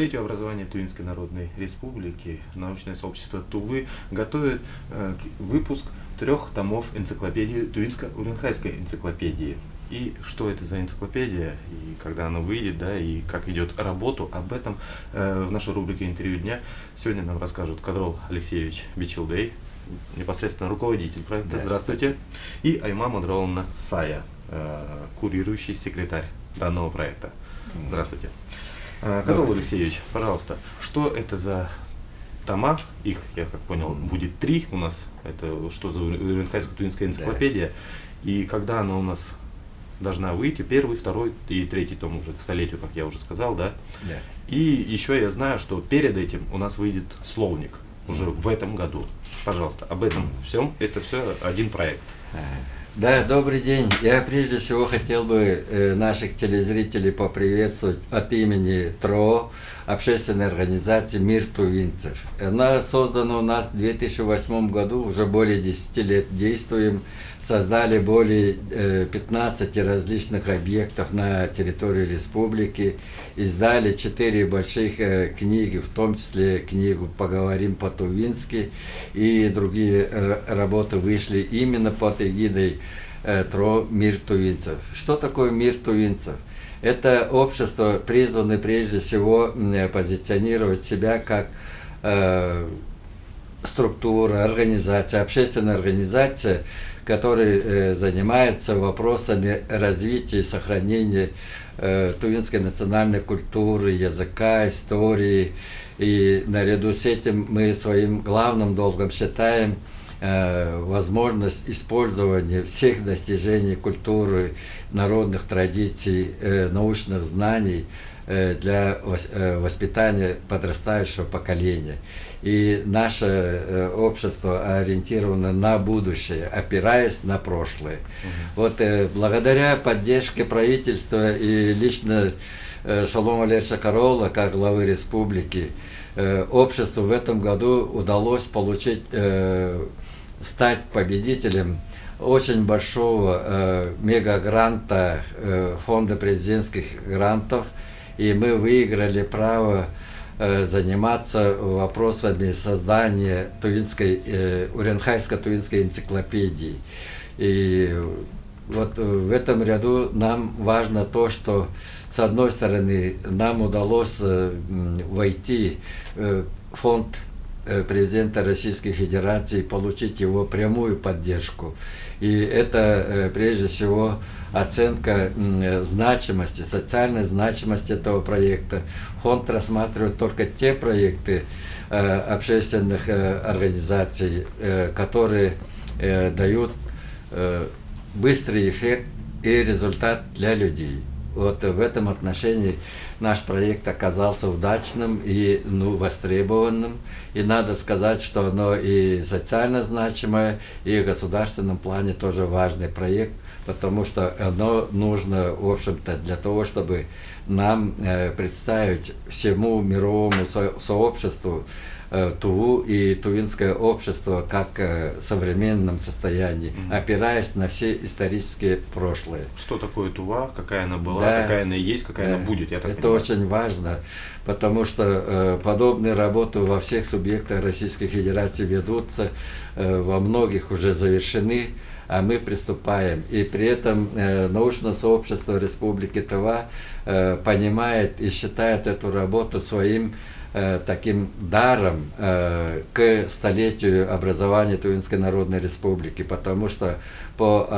Столетию образования Тувинской Народной Республики научное сообщество Тувы готовит выпуск 3 томов энциклопедии Тувинско-Уренхайской энциклопедии. И что это за энциклопедия, и когда она выйдет, да, и как идет работу, об этом в нашей рубрике «Интервью дня» сегодня нам расскажут Кадрол Алексеевич Бичилдей, непосредственно руководитель проекта. Да, здравствуйте. И Айма Мадроловна Сая, курирующий секретарь данного проекта. Здравствуйте. Кадрол Алексеевич, пожалуйста, что это за тома? Их, я как понял, будет 3 у нас. Это что за Уренхайско-Тувинская энциклопедия? Да. И когда она у нас должна выйти? 1, 2 и 3 том уже к столетию, как я уже сказал, да? Да. И еще я знаю, что перед этим у нас выйдет словник уже в этом году. Пожалуйста, об этом всем. Это все один проект. Да, добрый день. Я прежде всего хотел бы наших телезрителей поприветствовать от имени ТРО, общественной организации «Мир тувинцев». Она создана у нас в 2008 году, уже более 10 лет действуем. Создали более 15 различных объектов на территории республики, издали 4 больших книги, в том числе книгу «Поговорим по-тувински», и другие работы вышли именно под эгидой ТРО «Мир тувинцев». Что такое «Мир тувинцев»? Это общество призвано прежде всего позиционировать себя как структура, организация, общественная организация, который занимается вопросами развития и сохранения тувинской национальной культуры, языка, истории. И наряду с этим мы своим главным долгом считаем возможность использования всех достижений культуры, народных традиций, научных знаний для воспитания подрастающего поколения. И наше общество ориентировано на будущее, опираясь на прошлое. Вот благодаря поддержке правительства и лично Шалома Валерьевича Карола, как главы республики, обществу в этом году удалось стать победителем очень большого мегагранта фонда президентских грантов, и мы выиграли право заниматься вопросами создания Уренхайско-Тувинской энциклопедии. И вот в этом ряду нам важно то, что с одной стороны нам удалось войти в фонд президента Российской Федерации, получить его прямую поддержку. И это прежде всего оценка значимости, социальной значимости этого проекта. Фонд рассматривает только те проекты общественных организаций, которые дают быстрый эффект и результат для людей. Вот в этом отношении наш проект оказался удачным и востребованным. И надо сказать, что оно и социально значимое, и в государственном плане тоже важный проект, потому что оно нужно, в общем-то, для того, чтобы нам представить всему мировому сообществу Туву и тувинское общество как в современном состоянии, опираясь на все исторические прошлые. Что такое Тува, какая она была, да, какая она есть, какая она будет, я так это понимаю. Очень важно, потому что подобные работы во всех субъектах Российской Федерации ведутся, во многих уже завершены, а мы приступаем. И при этом научное сообщество Республики Тува понимает и считает эту работу своим таким даром к столетию образования Тувинской Народной Республики, потому что по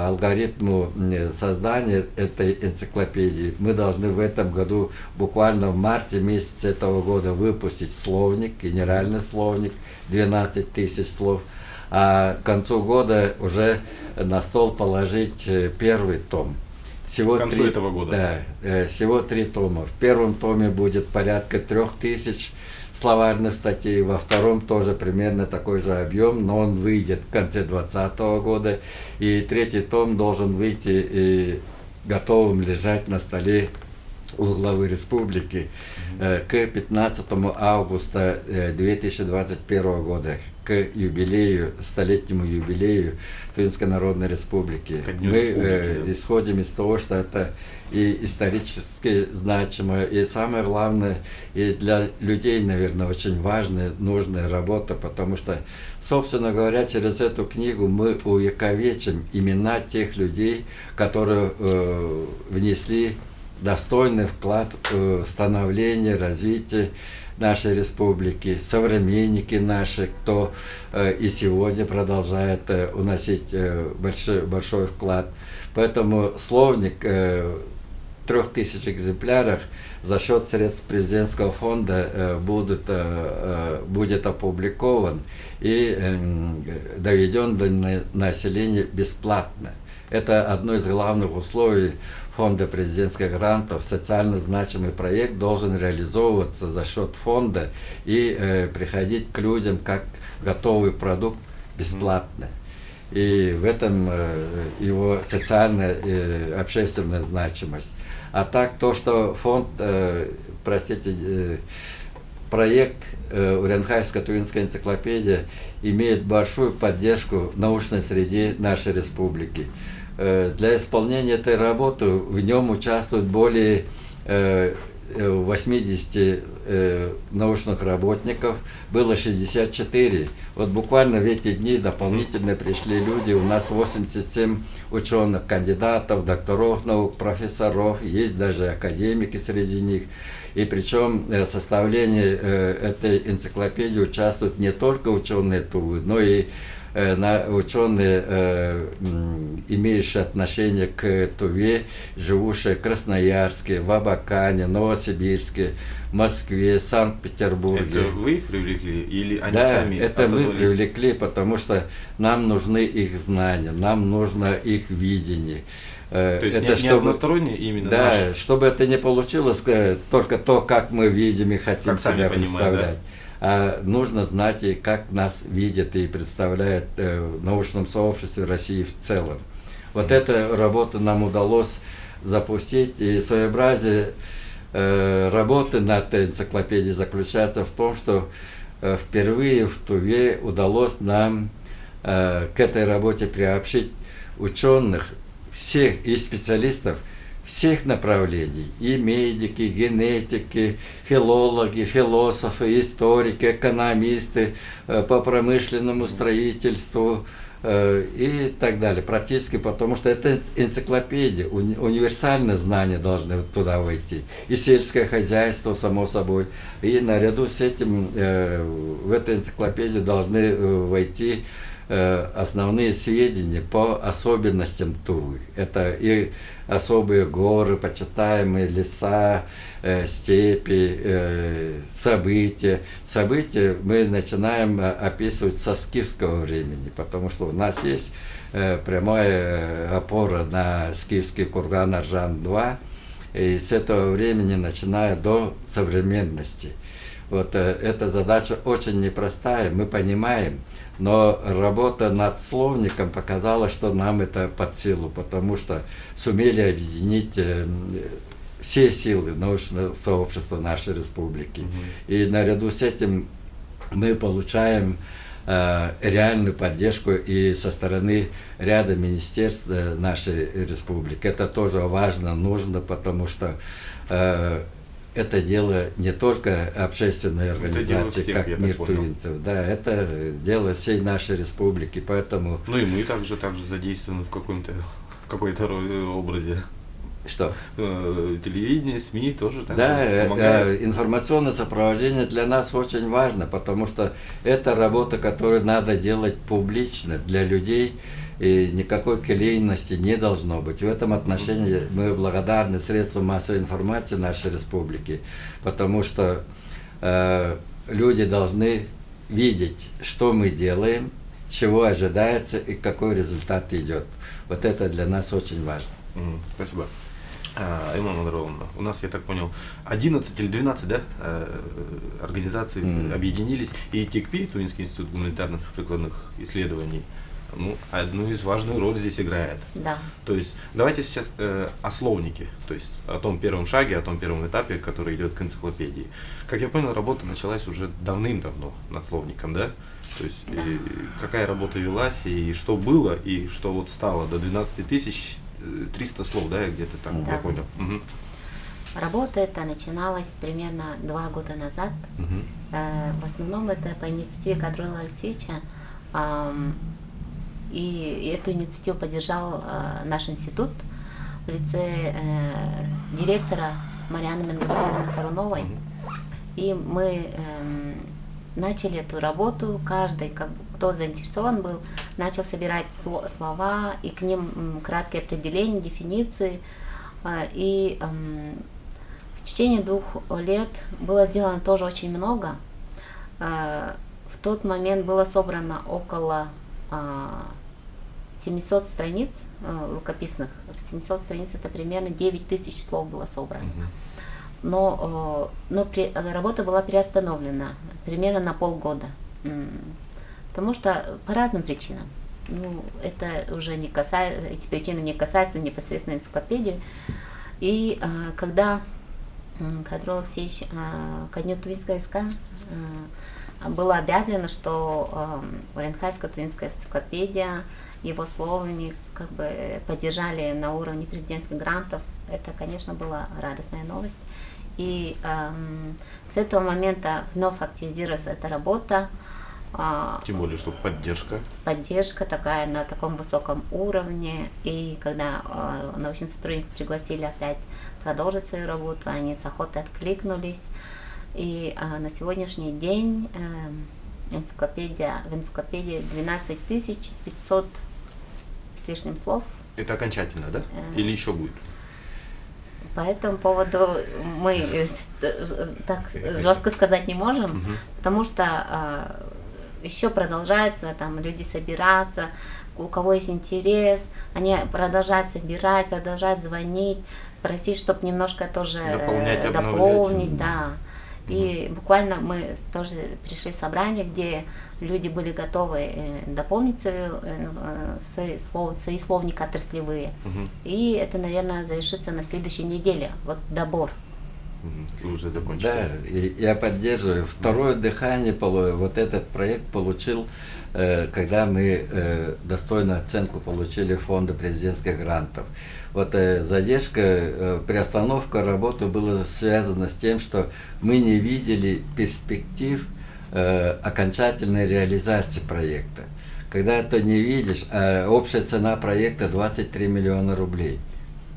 алгоритму создания этой энциклопедии мы должны в этом году, буквально в марте месяце этого года, выпустить словник, генеральный словник, 12 тысяч слов, а к концу года уже на стол положить 1 том. Всего к концу этого года? Да, всего 3 тома. В первом томе будет порядка 3000 словарных статей, во втором тоже примерно такой же объем, но он выйдет в конце 2020 года. И 3-й том должен выйти и готовым лежать на столе у главы республики к 15 августа 2021 года, к юбилею, столетнему юбилею Тувинской Народной Республики. Мы исходим из того, что это и исторически значимо, и самое главное, и для людей, наверное, очень важная, нужная работа, потому что, собственно говоря, через эту книгу мы увековечим имена тех людей, которые внесли достойный вклад в становление, развитие нашей республики, современники наши, кто и сегодня продолжает уносить большой вклад. Поэтому словник 3000 экземплярах за счет средств президентского фонда будет опубликован и доведен до населения бесплатно. Это одно из главных условий фонда президентских грантов. Социально значимый проект должен реализовываться за счет фонда и приходить к людям как готовый продукт бесплатно. И в этом его социальная и общественная значимость. А так то, что фонд, проект Уренхайская Тувинская энциклопедия имеет большую поддержку в научной среде нашей республики. Для исполнения этой работы в нем участвуют более 80 научных работников, было 64. Вот буквально в эти дни дополнительно пришли люди, у нас 87 ученых, кандидатов, докторов наук, профессоров, есть даже академики среди них. И причем в составлении этой энциклопедии участвуют не только ученые Тувы, но и ученые, имеющие отношение к Туве, живущие в Красноярске, в Абакане, Новосибирске, Москве, Санкт-Петербурге. Это вы их привлекли или они да, сами это отозвались? мы привлекли, потому что нам нужны их знания, нам нужно их видение. То есть это не одностороннее именно? Да, чтобы это не получилось только то, как мы видим и хотим как себя представлять. Да? А нужно знать, и как нас видят и представляют в научном сообществе России в целом. Вот эту работу нам удалось запустить, и своеобразие работы над энциклопедией заключается в том, что впервые в Туве удалось нам к этой работе приобщить ученых всех и специалистов всех направлений, и медики, генетики, филологи, философы, историки, экономисты по промышленному строительству и так далее. Практически потому, что это энциклопедия, универсальные знания должны туда войти. И сельское хозяйство, само собой. И наряду с этим в эту энциклопедию должны войти основные сведения по особенностям Тувы. Это и особые горы, почитаемые леса, степи, события. События мы начинаем описывать со скифского времени, потому что у нас есть прямая опора на скифский курган Аржан-2, и с этого времени, начиная до современности. Вот эта задача очень непростая, мы понимаем, но работа над словником показала, что нам это под силу, потому что сумели объединить все силы научного сообщества нашей республики. И наряду с этим мы получаем реальную поддержку и со стороны ряда министерств нашей республики. Это тоже важно, нужно, потому что это дело не только общественной организации, всех, как Мир Тувинцев, да, это дело всей нашей республики, поэтому... Ну и мы также задействованы в какой-то образе. Что? Телевидение, СМИ тоже так помогают. Информационное сопровождение для нас очень важно, потому что это работа, которую надо делать публично для людей, и никакой келейности не должно быть. В этом отношении мы благодарны средствам массовой информации нашей республики, потому что люди должны видеть, что мы делаем, чего ожидается и какой результат идет. Вот это для нас очень важно. Спасибо. Айман Мадровна, у нас, я так понял, 11 или 12 организаций объединились, и ТИКПИ, Тувинский институт гуманитарных прикладных исследований, ну, одну из важную роль здесь играет. Да. То есть давайте сейчас о словнике, то есть о том первом шаге, о том первом этапе, который идет к энциклопедии. Как я понял, работа началась уже давным-давно над словником, да? То есть Да. какая работа велась, и что было, и что вот стало до 12 300 слов, да, где-то там, Да. я понял. Мгм. Работа эта начиналась примерно 2 года назад. Мгм. В основном это по инициативе Кадроила Алексеевича. И эту инициативу поддержал наш институт в лице директора Марианы Менгабаевны Харуновой. Мгм. И мы начали эту работу, каждый, кто заинтересован был, начал собирать слова и к ним краткие определения, дефиниции. И в течение 2 лет было сделано тоже очень много. В тот момент было собрано около 700 страниц рукописных. 700 страниц это примерно 9000 слов было собрано. Мгм. Но работа была приостановлена примерно на полгода. Потому что по разным причинам. Ну, это уже не касается, эти причины не касаются непосредственно энциклопедии. И когда Кадроил Алексеевич ко дню Тувинского языка было объявлено, что Уренхайская Тувинская энциклопедия, его словник как бы поддержали на уровне президентских грантов, это, конечно, была радостная новость. И с этого момента вновь активизировалась эта работа. Тем более, что Поддержка такая на таком высоком уровне. И когда научные сотрудники пригласили опять продолжить свою работу, они с охотой откликнулись. И на сегодняшний день в энциклопедии 12 500 с лишним слов. Это окончательно, да? Или еще будет? По этому поводу мы так жестко сказать не можем, Мгм. потому что еще продолжается, там люди собираться, у кого есть интерес, они продолжают собирать, продолжают звонить, просить, чтобы немножко тоже Дополнять, обновлять. дополнить, да. И буквально мы тоже пришли в собрание, где люди были готовы дополнить свои словники отраслевые. Мгм. И это, наверное, завершится на следующей неделе. Вот добор. Мгм. Вы уже закончили. Да, и я поддерживаю. Второе дыхание, вот этот проект получил, когда мы достойную оценку получили фонда президентских грантов. Вот задержка, приостановка работы была связана с тем, что мы не видели перспектив окончательной реализации проекта. Когда это не видишь, общая цена проекта 23 миллиона рублей.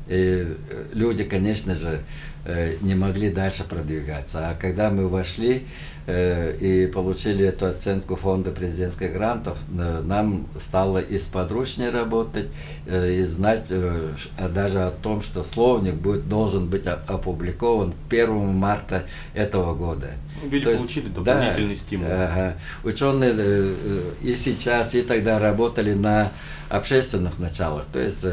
И люди, конечно же, не могли дальше продвигаться. А когда мы вошли и получили эту оценку фонда президентских грантов, нам стало и сподручнее работать, и знать даже о том, что словник должен быть опубликован 1 марта этого года. Видимо, получили дополнительный стимул. Ученые и сейчас, и тогда работали на общественных началах. То есть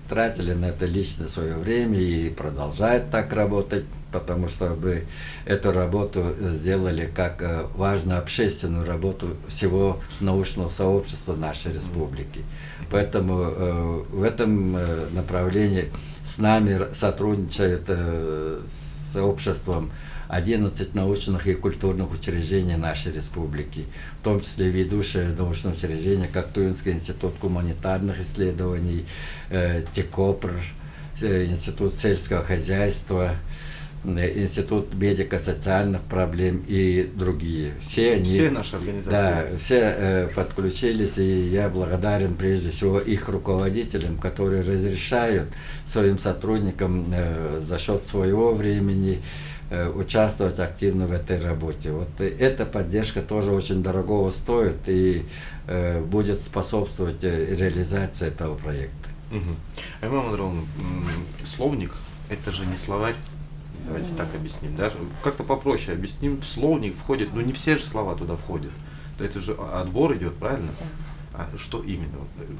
тратили на это лично свое время и продолжают так работать, потому что мы эту работу сделали как важную общественную работу всего научного сообщества нашей республики. Поэтому в этом направлении с нами сотрудничают с обществом 11 научных и культурных учреждений нашей республики, в том числе ведущие научные учреждения, как Тувинский институт гуманитарных исследований, ТИКОПР, Институт сельского хозяйства, Институт медико-социальных проблем и другие. Все наши организации. Да, все подключились, и я благодарен прежде всего их руководителям, которые разрешают своим сотрудникам за счет своего времени участвовать активно в этой работе. Вот эта поддержка тоже очень дорогого стоит и будет способствовать реализации этого проекта. Айман Мадровна, словник – это же не словарь. Давайте так объясним. Да? Как-то попроще объясним. В словник входит, ну не все же слова туда входят. Это же отбор идет, правильно? Да. А что именно?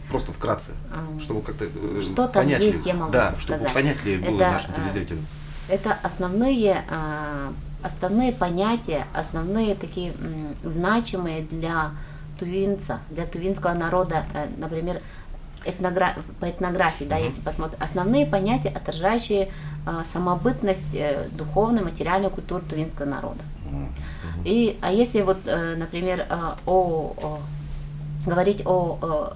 Просто вкратце, чтобы как-то что там понятнее. есть, я могу да, сказать. чтобы понятнее было Это, нашим телезрителям. Это основные понятия, основные такие значимые для тувинца, для тувинского народа, например, по этнографии, да, если посмотреть, основные понятия, отражающие самобытность духовной, материальной культуры тувинского народа. А если вот, например, говорить о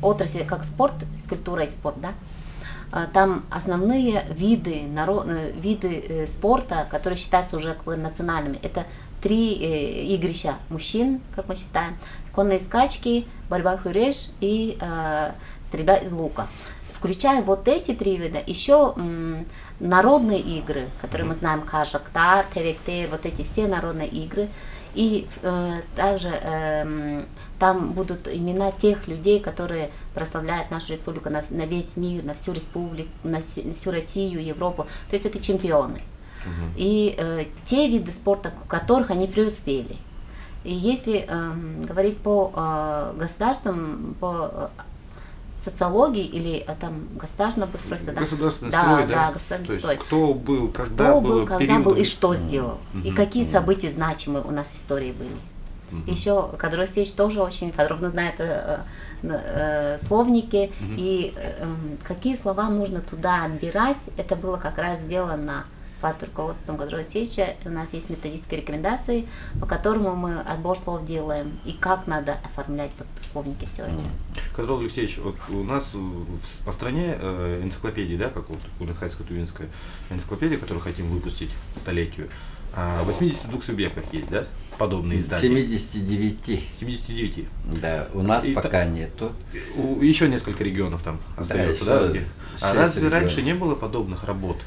отрасли как спорт, физкультура и спорт, да, там основные виды спорта, которые считаются уже как бы национальными, это 3 игрища мужчин, как мы считаем, конные скачки, борьба хуреш и стрельба из лука. Включая вот эти 3 вида, еще народные игры, которые мы знаем, кажактар, тевектер, вот эти все народные игры. И также там будут имена тех людей, которые прославляют нашу республику на весь мир, на всю республику, на всю Россию, Европу. То есть это чемпионы. И те виды спорта, в которых они преуспели. И если говорить по государствам, по социологии или там государственного устройства, государственный строй, да? Государственный То есть строй. кто был, когда был и что сделал, и какие события значимые у нас в истории были. Еще Кадыр Алексеевич тоже очень подробно знает словники, и какие слова нужно туда отбирать, это было как раз сделано под руководством Кадыра Алексеевича. У нас есть методические рекомендации, по которым мы отбор слов делаем, и как надо оформлять вот в словнике все это. Кадыр Алексеевич, вот у нас по стране энциклопедии, да, как вот Куренхайско-Тувинская энциклопедия, которую хотим выпустить к столетию, 82 субъектах есть, да, подобные издания? 79. 79. Да, у нас и пока нету. Еще несколько регионов там остается, да? А разве регионов. Раньше не было подобных работ?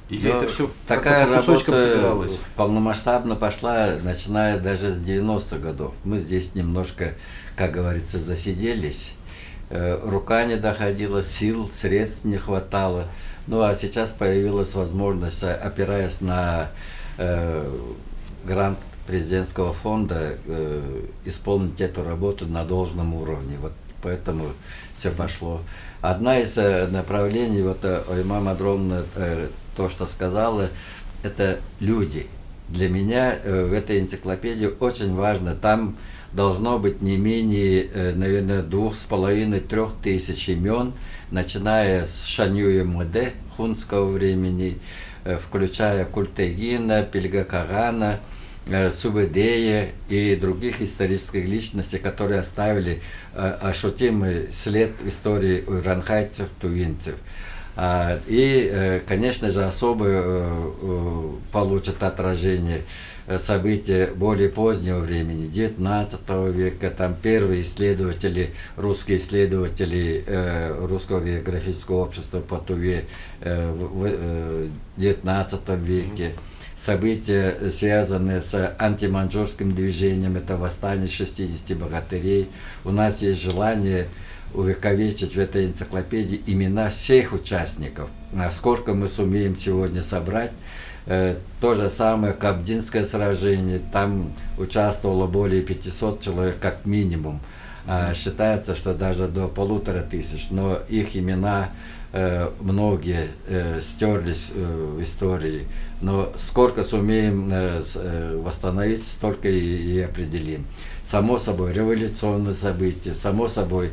Или это все такая по кусочкам работа собиралась? Полномасштабно пошла, начиная даже с 90-х годов. Мы здесь немножко, как говорится, засиделись. Рука не доходила, сил, средств не хватало. Ну а сейчас появилась возможность, опираясь на грант президентского фонда, исполнить эту работу на должном уровне. Вот поэтому все пошло. Одна из направлений, вот Ойма Мадровна то, что сказала, это люди. Для меня в этой энциклопедии очень важно, там должно быть не менее, наверное, 2500–3000 тысяч имен, начиная с Шаньюя Муде хунского времени, включая Культегина, Пельгакагана, Субэдея и других исторических личностей, которые оставили ощутимый след в истории ранхайцев, тувинцев. И, конечно же, особо получат отражение события более позднего времени, 19 века, там первые исследователи, русские исследователи Русского географического общества по Туве в 19 веке. События, связанные с антиманьчжурским движением, это восстание 60 богатырей. У нас есть желание увековечить в этой энциклопедии имена всех участников. Насколько мы сумеем сегодня собрать. То же самое Кабдинское сражение, там участвовало более 500 человек как минимум. Считается, что даже до 1500, но их имена многие стерлись в истории. Но сколько сумеем восстановить, столько и определим. Само собой, революционные события, само собой,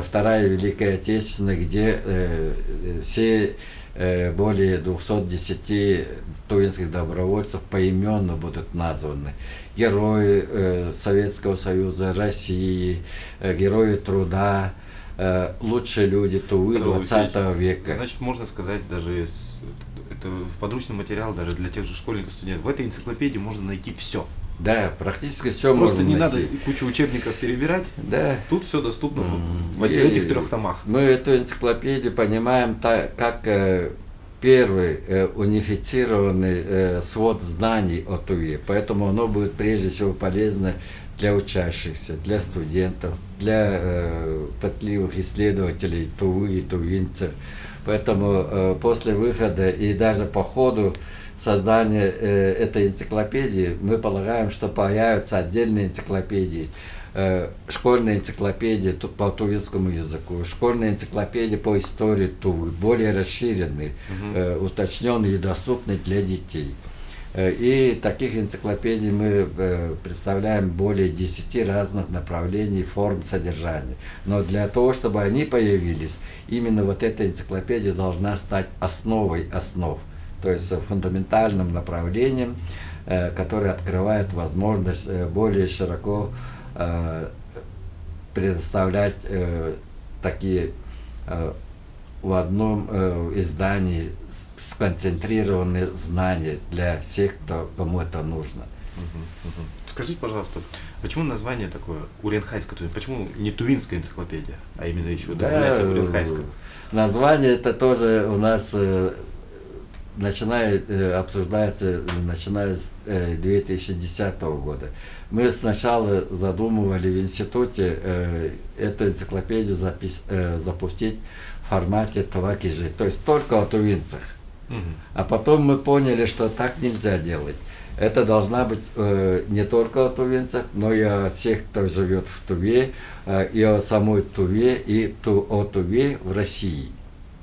Вторая Великая Отечественная, где все более 210 тувинских добровольцев поименно будут названы. Герои Советского Союза, России, герои труда, лучшие люди Тувы 20 века. Значит, можно сказать, даже это подручный материал даже для тех же школьников, студентов. В этой энциклопедии можно найти все. Да, практически все Просто можно не найти. надо кучу учебников перебирать. Да. Тут все доступно в этих 3 томах. Мы эту энциклопедию понимаем как первый унифицированный свод знаний о Туве. Поэтому оно будет прежде всего полезно для учащихся, для студентов, для пытливых исследователей Тувы и тувинцев. Поэтому после выхода и даже по ходу создания этой энциклопедии мы полагаем, что появятся отдельные энциклопедии. Школьная энциклопедия по тувинскому языку, школьная энциклопедия по истории Тувы, более расширенные, уточненные и доступные для детей. И таких энциклопедий мы представляем более 10 разных направлений, форм содержания. Но для того, чтобы они появились, именно вот эта энциклопедия должна стать основой основ, то есть фундаментальным направлением, которое открывает возможность более широко предоставлять такие в одном издании сконцентрированные знания для всех, кому это нужно. Скажите, пожалуйста, почему название такое Уренхайская, почему не Тувинская энциклопедия, а именно еще добавляется Уренхайская? Название это тоже у нас начинает обсуждаться, начиная с 2010 года. Мы сначала задумывали в институте эту энциклопедию запустить в формате Твакижи, то есть только о тувинцах. А потом мы поняли, что так нельзя делать. Это должна быть не только о тувинцах, но и о всех, кто живет в Туве, и о самой Туве, и о Туве в России.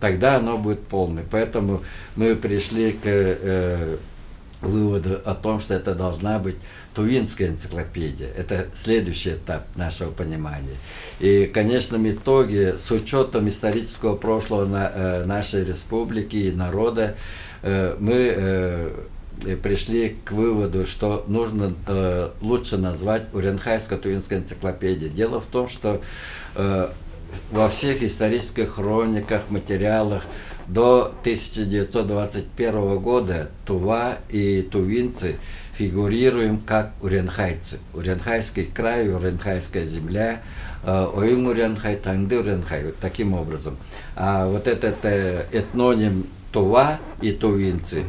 Тогда оно будет полное. Поэтому мы пришли к выводу о том, что это должна быть Тувинская энциклопедия. Это следующий этап нашего понимания. И, конечно, в итоге, с учетом исторического прошлого нашей республики и народа, мы пришли к выводу, что нужно лучше назвать Уренхайская Тувинская энциклопедия. Дело в том, что во всех исторических хрониках, материалах до 1921 года Тува и тувинцы фигурируем как уренхайцы. Уренхайский край, уренхайская земля, Оин Уренхай, Таңды Уренхай, вот таким образом. А вот этот этноним Тува и тувинцы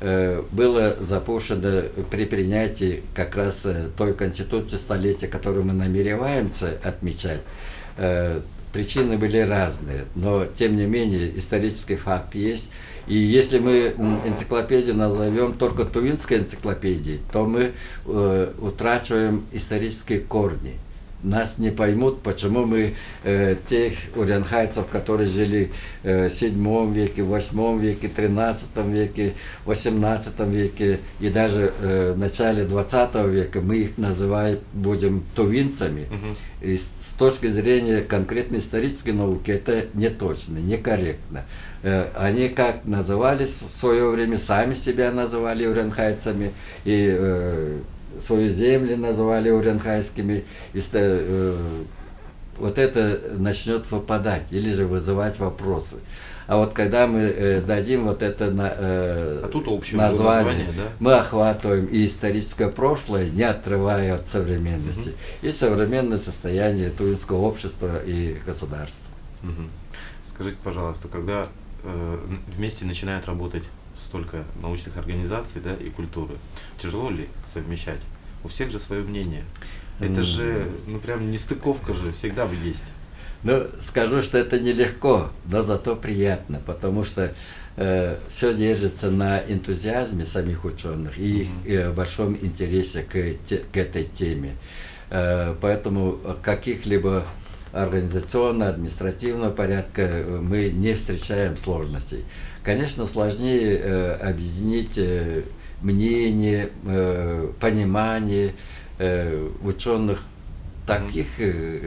было запущено при принятии как раз той конституции столетия, которую мы намереваемся отмечать. Причины были разные, но тем не менее исторический факт есть. И если мы энциклопедию назовем только Тувинской энциклопедией, то мы утрачиваем исторические корни. Нас не поймут, почему мы тех уренхайцев, которые жили в 7 веке, 8 веке, 13 веке, 18 веке и даже в начале 20 века, мы их называть будем тувинцами. И с точки зрения конкретной исторической науки это не точно, некорректно. Они как назывались в свое время, сами себя называли уренхайцами, и свою землю называли уренхайскими, вот это начнет выпадать или же вызывать вопросы. А вот когда мы дадим вот это название, да? Мы охватываем и историческое прошлое, не отрывая от современности, и современное состояние тувинского общества и государства. Скажите, пожалуйста, когда вместе начинает работать столько научных организаций, да, и культуры, тяжело ли совмещать? У всех же свое мнение. Это же, прям нестыковка же всегда есть. Скажу, что это нелегко, но зато приятно, потому что все держится на энтузиазме самих ученых и их большом интересе к этой теме. Поэтому каких-либо организационно-административного порядка мы не встречаем сложностей. Конечно, сложнее объединить мнение, понимание ученых таких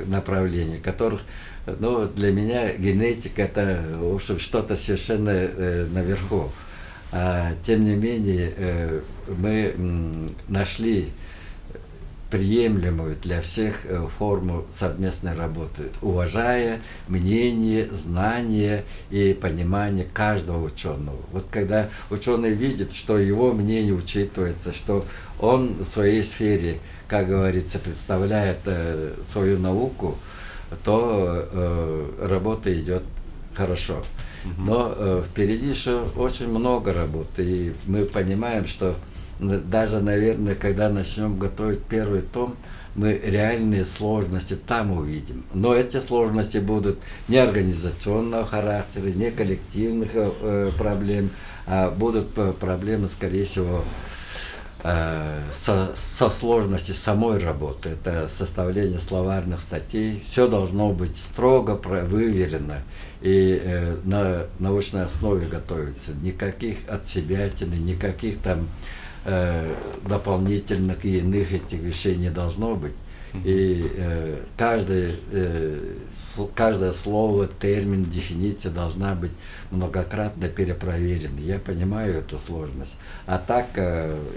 направлений, которых, для меня генетика это, в общем, что-то совершенно наверху. Тем не менее, мы нашли приемлемую для всех форму совместной работы, уважая мнение, знания и понимание каждого ученого. Вот когда ученый видит, что его мнение учитывается, что он в своей сфере, как говорится, представляет свою науку, то работа идет хорошо. Но впереди еще очень много работы, и мы понимаем, что даже, наверное, когда начнем готовить первый том, мы реальные сложности там увидим. Но эти сложности будут не организационного характера, не коллективных проблем, а будут проблемы, скорее всего, со сложностью самой работы. Это составление словарных статей. Все должно быть строго выверено и на научной основе готовиться. Никаких отсебятины, никаких там дополнительных и иных этих вещей не должно быть. И каждое слово, термин, дефиниция должна быть многократно перепроверена. Я понимаю эту сложность. А так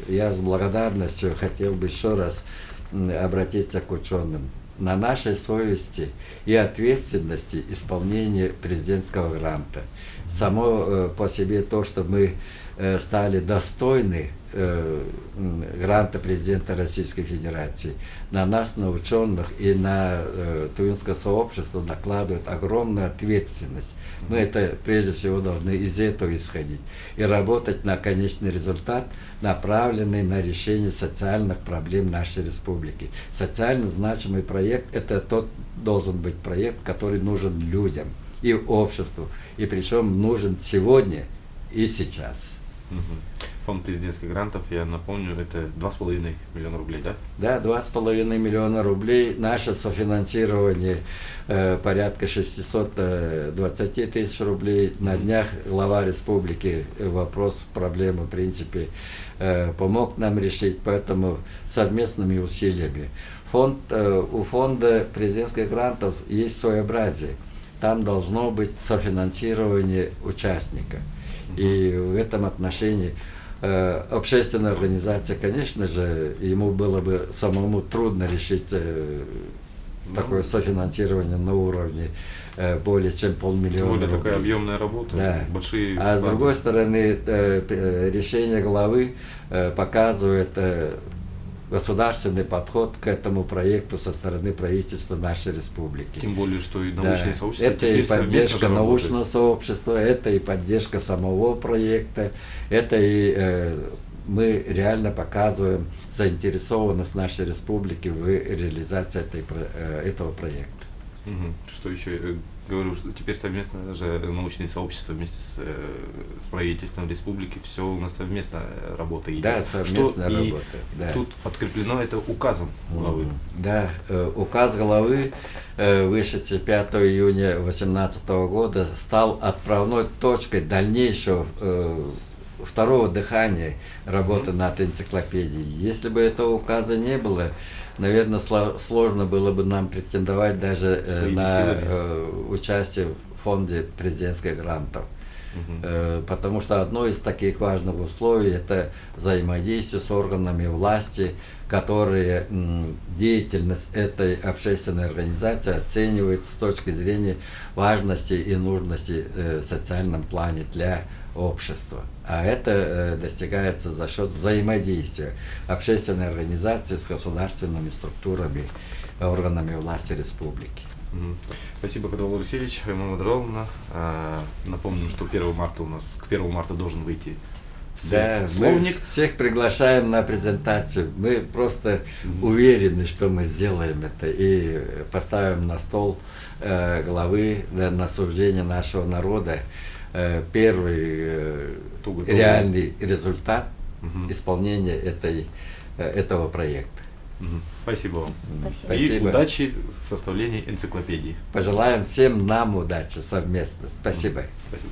я с благодарностью хотел бы еще раз обратиться к ученым. На нашей совести и ответственности исполнение президентского гранта. Само по себе то, что мы стали достойны гранта президента Российской Федерации, на нас, на ученых и на тувинское сообщество накладывает огромную ответственность. Мы это прежде всего должны из этого исходить и работать на конечный результат, направленный на решение социальных проблем нашей республики. Социально значимый проект – это тот должен быть проект, который нужен людям и обществу, и причем нужен сегодня и сейчас. Фонд президентских грантов, я напомню, это 2,5 миллиона рублей, да? Да, 2,5 миллиона рублей. Наше софинансирование порядка 620 тысяч рублей. На днях глава республики вопрос, проблемы, в принципе, помог нам решить, поэтому совместными усилиями. У фонда президентских грантов есть своеобразие. Там должно быть софинансирование участника. И в этом отношении общественная организация, конечно же, ему было бы самому трудно решить такое софинансирование на уровне более чем 500 000 рублей. Более такая объемная работа, да. большие... А с другой стороны, решение главы показывает государственный подход к этому проекту со стороны правительства нашей республики. Тем более, что и научное сообщество это и поддержка научного сообщества, это и поддержка самого проекта, это и мы реально показываем заинтересованность нашей республики в реализации этого проекта. Что еще? Говорю, что теперь совместно же научное сообщество вместе с правительством республики, все у нас совместно работа идет. Да, совместная работа. Да. Тут подкреплено это указом главы. Да, указ главы, вышедший 5 июня 2018 года, стал отправной точкой дальнейшего второго дыхания работы над энциклопедией. Если бы этого указа не было, наверное, сложно было бы нам претендовать даже на участие в фонде президентских грантов. Потому что одно из таких важных условий – это взаимодействие с органами власти, которые деятельность этой общественной организации оценивают с точки зрения важности и нужности в социальном плане для общества. А это достигается за счет взаимодействия общественной организации с государственными структурами, органами власти республики. Спасибо, Кадавал Алексеевич, Аймама Дровна. Напомню, что 1 марта у нас, к 1 марта должен выйти словник. Мы всех приглашаем на презентацию. Мы просто уверены, что мы сделаем это и поставим на стол главы на суждение нашего народа первый реальный результат исполнения этого проекта. Спасибо вам. Спасибо. И удачи в составлении энциклопедии. Пожелаем всем нам удачи совместно. Спасибо. Спасибо.